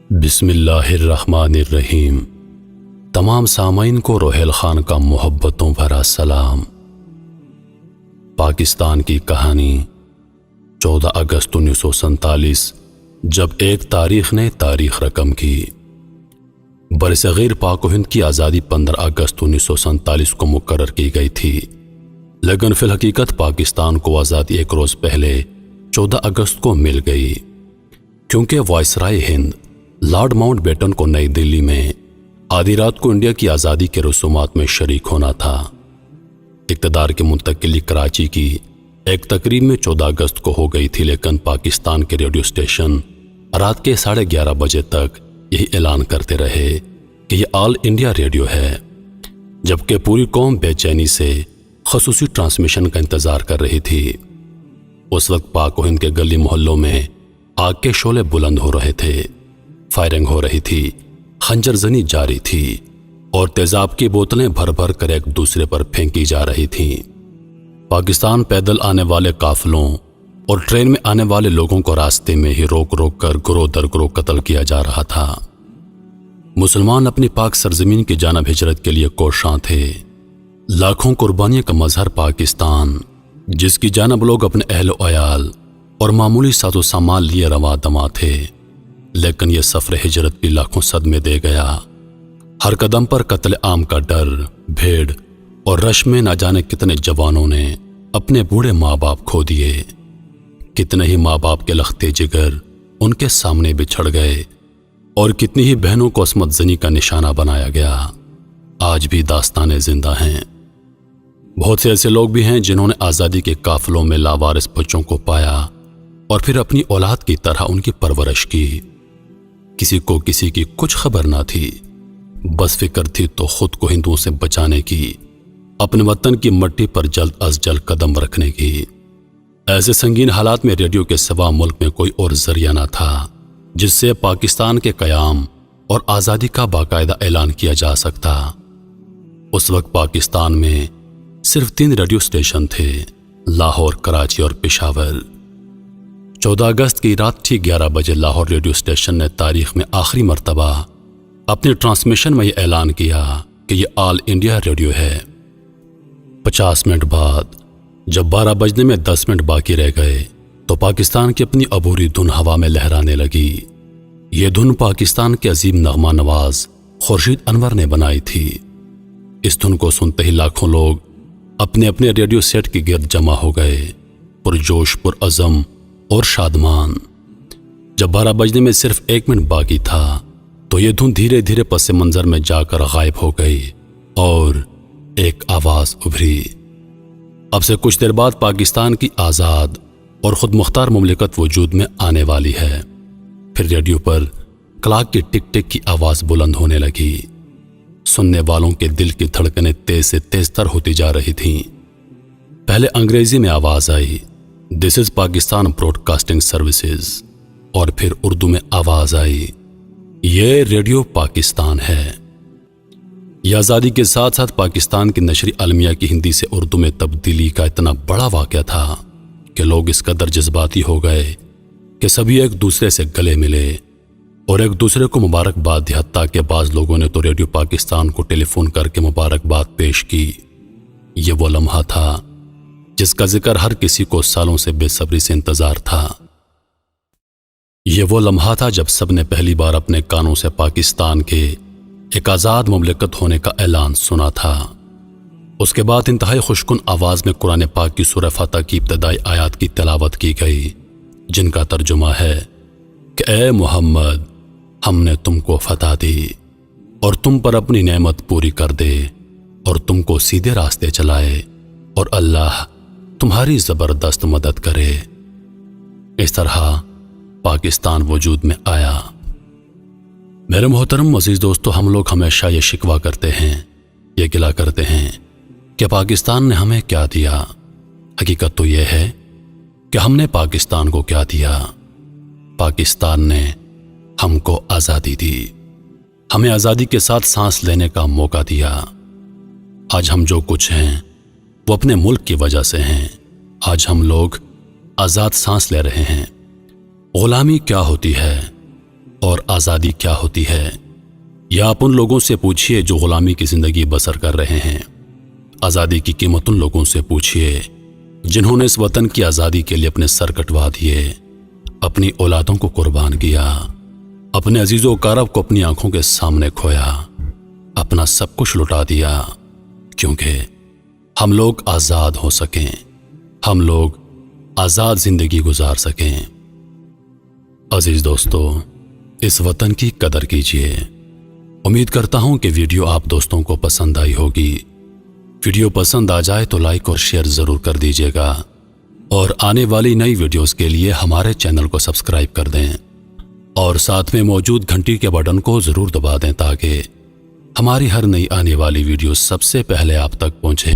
بسم اللہ الرحمن الرحیم۔ تمام سامعین کو روحیل خان کا محبتوں بھرا سلام۔ پاکستان کی کہانی 14 اگست 1947، جب ایک تاریخ نے تاریخ رقم کی۔ برصغیر پاک و ہند کی آزادی 15 اگست 1947 کو مقرر کی گئی تھی، لیکن فی الحقیقت پاکستان کو آزادی ایک روز پہلے 14 اگست کو مل گئی، کیونکہ وائسرائے ہند لارڈ ماؤنٹ بیٹن کو نئی دلی میں آدھی رات کو انڈیا کی آزادی کے رسومات میں شریک ہونا تھا۔ اقتدار کی منتقلی کراچی کی ایک تقریب میں 14 اگست کو ہو گئی تھی، لیکن پاکستان کے ریڈیو اسٹیشن رات کے 11:30 بجے تک یہی اعلان کرتے رہے کہ یہ آل انڈیا ریڈیو ہے، جبکہ پوری قوم بے چینی سے خصوصی ٹرانسمیشن کا انتظار کر رہی تھی۔ اس وقت پاک و ہند کے گلی محلوں میں آگ کے شعلے بلند ہو رہے تھے، فائرنگ ہو رہی تھی، خنجر زنی جاری تھی اور تیزاب کی بوتلیں بھر بھر کر ایک دوسرے پر پھینکی جا رہی تھیں۔ پاکستان پیدل آنے والے قافلوں اور ٹرین میں آنے والے لوگوں کو راستے میں ہی روک روک کر گروہ در گروہ قتل کیا جا رہا تھا۔ مسلمان اپنی پاک سرزمین کی جانب ہجرت کے لیے کوشاں تھے۔ لاکھوں قربانیوں کا مظہر پاکستان، جس کی جانب لوگ اپنے اہل و عیال اور معمولی ساز و سامان لیے رواں دواں تھے، لیکن یہ سفر ہجرت بھی لاکھوں صدمے دے گیا۔ ہر قدم پر قتل عام کا ڈر، بھیڑ اور رش میں نہ جانے کتنے جوانوں نے اپنے بوڑھے ماں باپ کھو دیے، کتنے ہی ماں باپ کے لختے جگر ان کے سامنے بچھڑ گئے اور کتنی ہی بہنوں کو عصمت زنی کا نشانہ بنایا گیا۔ آج بھی داستانیں زندہ ہیں۔ بہت سے ایسے لوگ بھی ہیں جنہوں نے آزادی کے قافلوں میں لاوارث بچوں کو پایا اور پھر اپنی اولاد کی طرح ان کی پرورش کی۔ کسی کو کسی کی کچھ خبر نہ تھی، بس فکر تھی تو خود کو ہندوؤں سے بچانے کی، اپنے وطن کی مٹی پر جلد از جلد قدم رکھنے کی۔ ایسے سنگین حالات میں ریڈیو کے سوا ملک میں کوئی اور ذریعہ نہ تھا جس سے پاکستان کے قیام اور آزادی کا باقاعدہ اعلان کیا جا سکتا۔ اس وقت پاکستان میں صرف 3 ریڈیو اسٹیشن تھے، لاہور، کراچی اور پشاور۔ 14 اگست کی رات ٹھیک 11 بجے لاہور ریڈیو اسٹیشن نے تاریخ میں آخری مرتبہ اپنے ٹرانسمیشن میں یہ اعلان کیا کہ یہ آل انڈیا ریڈیو ہے۔ 50 منٹ بعد جب 12 بجنے میں 10 منٹ باقی رہ گئے تو پاکستان کی اپنی عبوری دھن ہوا میں لہرانے لگی۔ یہ دھن پاکستان کے عظیم نغمہ نواز خورشید انور نے بنائی تھی۔ اس دھن کو سنتے ہی لاکھوں لوگ اپنے اپنے ریڈیو سیٹ کے گرد جمع ہو گئے، پرجوش، پرعزم اور شادمان۔ جب 12 بجنے میں صرف 1 منٹ باقی تھا تو یہ دھن دھیرے دھیرے پس منظر میں جا کر غائب ہو گئی اور ایک آواز ابھری، اب سے کچھ دیر بعد پاکستان کی آزاد اور خود مختار مملکت وجود میں آنے والی ہے۔ پھر ریڈیو پر کلاک کی ٹک ٹک کی آواز بلند ہونے لگی۔ سننے والوں کے دل کی دھڑکنیں تیز سے تیز تر ہوتی جا رہی تھیں۔ پہلے انگریزی میں آواز آئی، دس از پاکستان براڈ کاسٹنگ سروسز، اور پھر اردو میں آواز آئی، یہ ریڈیو پاکستان ہے۔ یہ آزادی کے ساتھ ساتھ پاکستان کی نشر عالمیہ کی ہندی سے اردو میں تبدیلی کا اتنا بڑا واقعہ تھا کہ لوگ اس قدر جذباتی ہو گئے کہ سبھی ایک دوسرے سے گلے ملے اور ایک دوسرے کو مبارکباد دی، حتیٰ کہ بعض لوگوں نے تو ریڈیو پاکستان کو ٹیلی فون کر کے مبارکباد پیش کی۔ یہ وہ لمحہ تھا جس کا ذکر ہر کسی کو سالوں سے بے صبری سے انتظار تھا۔ یہ وہ لمحہ تھا جب سب نے پہلی بار اپنے کانوں سے پاکستان کے ایک آزاد مملکت ہونے کا اعلان سنا تھا۔ اس کے بعد انتہائی خوشکن آواز میں قرآن پاک کی سورہ فاتح کی ابتدائی آیات کی تلاوت کی گئی، جن کا ترجمہ ہے کہ اے محمد، ہم نے تم کو فتح دی اور تم پر اپنی نعمت پوری کر دے اور تم کو سیدھے راستے چلائے اور اللہ تمہاری زبردست مدد کرے۔ اس طرح پاکستان وجود میں آیا۔ میرے محترم عزیز دوستو، ہم لوگ ہمیشہ یہ شکوہ کرتے ہیں، یہ گلہ کرتے ہیں کہ پاکستان نے ہمیں کیا دیا۔ حقیقت تو یہ ہے کہ ہم نے پاکستان کو کیا دیا۔ پاکستان نے ہم کو آزادی دی، ہمیں آزادی کے ساتھ سانس لینے کا موقع دیا۔ آج ہم جو کچھ ہیں وہ اپنے ملک کی وجہ سے ہیں۔ آج ہم لوگ آزاد سانس لے رہے ہیں۔ غلامی کیا ہوتی ہے؟ اور آزادی کیا ہوتی ہے، یا آپ ان لوگوں سے پوچھیے جو غلامی کی زندگی بسر کر رہے ہیں۔ آزادی کی قیمت ان لوگوں سے پوچھیے جنہوں نے اس وطن کی آزادی کے لیے اپنے سر کٹوا دیے، اپنی اولادوں کو قربان کیا، اپنے عزیز و اقارب کو اپنی آنکھوں کے سامنے کھویا، اپنا سب کچھ لٹا دیا، کیونکہ ہم لوگ آزاد ہو سکیں، ہم لوگ آزاد زندگی گزار سکیں۔ عزیز دوستو، اس وطن کی قدر کیجیے۔ امید کرتا ہوں کہ ویڈیو آپ دوستوں کو پسند آئی ہوگی۔ ویڈیو پسند آ جائے تو لائک اور شیئر ضرور کر دیجیے گا، اور آنے والی نئی ویڈیوز کے لیے ہمارے چینل کو سبسکرائب کر دیں، اور ساتھ میں موجود گھنٹی کے بٹن کو ضرور دبا دیں تاکہ ہماری ہر نئی آنے والی ویڈیو سب سے پہلے آپ تک پہنچے۔